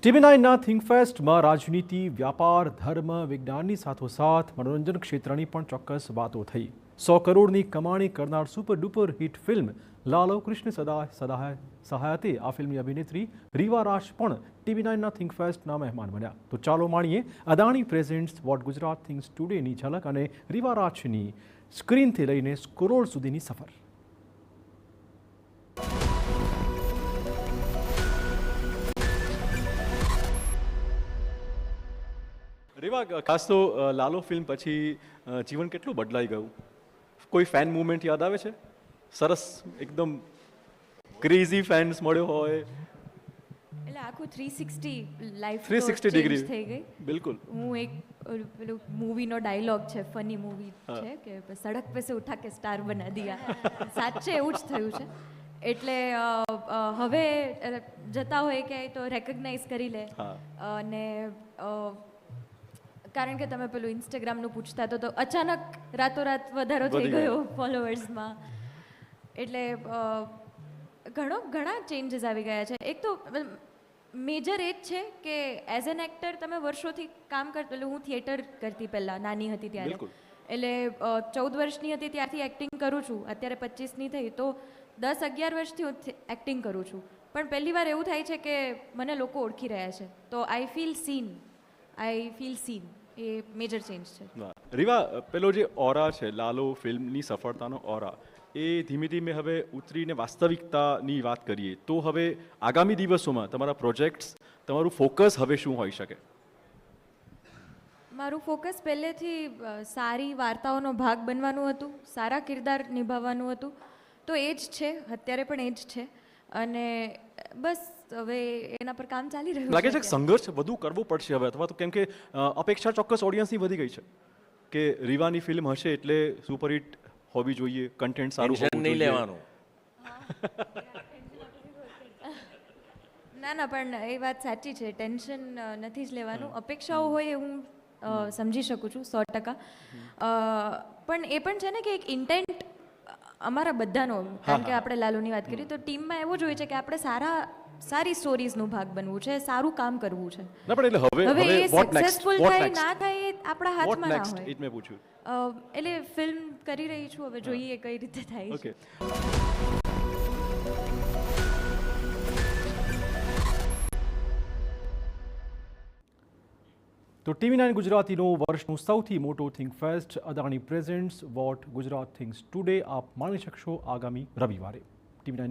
ટીવી9ના થિંકફેસ્ટમાં રાજનીતિ, વ્યાપાર, ધર્મ, વિજ્ઞાનની સાથોસાથ મનોરંજન ક્ષેત્રની પણ ચોક્કસ વાતો થઈ. 100 કરોડની કમાણી કરનાર super duper hit film Lalo Krishna Sahayate આ ફિલ્મની અભિનેત્રી રીવા રાજ પણ ટીવી9ના થિંકફેસ્ટના મહેમાન બન્યા. તો ચાલો માણીએ Adani presents what Gujarat thinks ટુડેની ઝલક અને રીવા રાજની સ્ક્રીનથી લઈને કરોડ સુધીની સફર. રીવા, ખાસ તો લાલો ફિલ્મ પછી જીવન કેટલું બદલાઈ ગયું? કોઈ ફેન મુવમેન્ટ યાદ આવે છે? સરસ, એકદમ ક્રેઝી ફેન્સ મળ્યો હોય. એટલે આખું 360 લાઈફ 360 ડિગ્રી થઈ ગઈ. બિલકુલ. હું એક પેલું મૂવીનો ડાયલોગ છે, ફની મૂવી છે કે સડક पे से उठा के स्टार बना दिया. સાચે એવું જ થયું છે. એટલે હવે જતા હોય કે તો રેકગ્નાઇઝ કરી લે. અને કારણ કે તમે પેલું ઇન્સ્ટાગ્રામનું પૂછતા તો અચાનક રાતોરાત વધારો થઈ ગયો ફોલોવર્સમાં. એટલે ઘણા ચેન્જીસ આવી ગયા છે. એક તો મેજર એ જ છે કે એઝ એન એક્ટર તમે વર્ષોથી કામ કરતો, એટલે હું થિયેટર કરતી પહેલાં નાની હતી ત્યારે, એટલે 14 વર્ષની હતી ત્યારથી એક્ટિંગ કરું છું. અત્યારે 25ની થઈ તો 10-11 વર્ષથી હું એક્ટિંગ કરું છું. પણ પહેલી વાર એવું થાય છે કે મને લોકો ઓળખી રહ્યા છે, તો I feel scene. A major change છે. રીવા, પેલો જે ઓરા છે લાલો ફિલ્મની સફળતાનો ઓરા, એ ધીમે ધીમે હવે ઉતરીને વાસ્તવિકતાની વાત કરીએ તો હવે આગામી દિવસોમાં તમારા પ્રોજેક્ટ્સ, તમારું ફોકસ હવે શું હોઈ શકે? મારું ફોકસ પહેલેથી સારી વાર્તાઓનો ભાગ બનવાનું હતું, સારા કિરદાર નિભાવવાનું હતું. તો એ જ છે, અત્યારે પણ એ જ છે. અને બસ હવે એના પર કામ ચાલી રહ્યું છે. લાગે છે કે સંઘર્ષ વધુ કરવો પડશે હવે, અથવા તો કેમ કે અપેક્ષા ચોક્કસ ઓડિયન્સની વધી ગઈ છે કે રીવાની ફિલ્મ હશે એટલે સુપરહિટ હોવી જોઈએ, કન્ટેન્ટ સારું હોવું નહીં લેવાનું. ના, પણ એ વાત સાચી છે, ટેન્શન નથી જ લેવાનું. અપેક્ષાઓ હોય એ હું સમજી શકું છું 100%. પણ એ પણ છે ને કે એક ઇન્ટેન્ટ અમારા બધાનો, કારણ કે આપણે લાલુની વાત કરીએ તો ટીમમાં એવું જ હોય છે કે આપણે સારી સ્ટોરીઝનું ભાગ બનવું છે, સારું કામ કરવું છે. ના, પણ એટલે હવે એ સક્સેસફુલ થાય ના થાય એ આપણા હાથમાં ના હોય. મેં પૂછ્યું. એટલે ફિલ્મ કરી રહી છું, હવે જોઈએ કઈ રીતે થાય છે. તો ટીવી9 ગુજરાતીનો વર્ષનું સૌથી મોટો thinkfest Adani presents what Gujarat thinks today આપ માણી શકશો આગામી રવિવારે. ટીવી9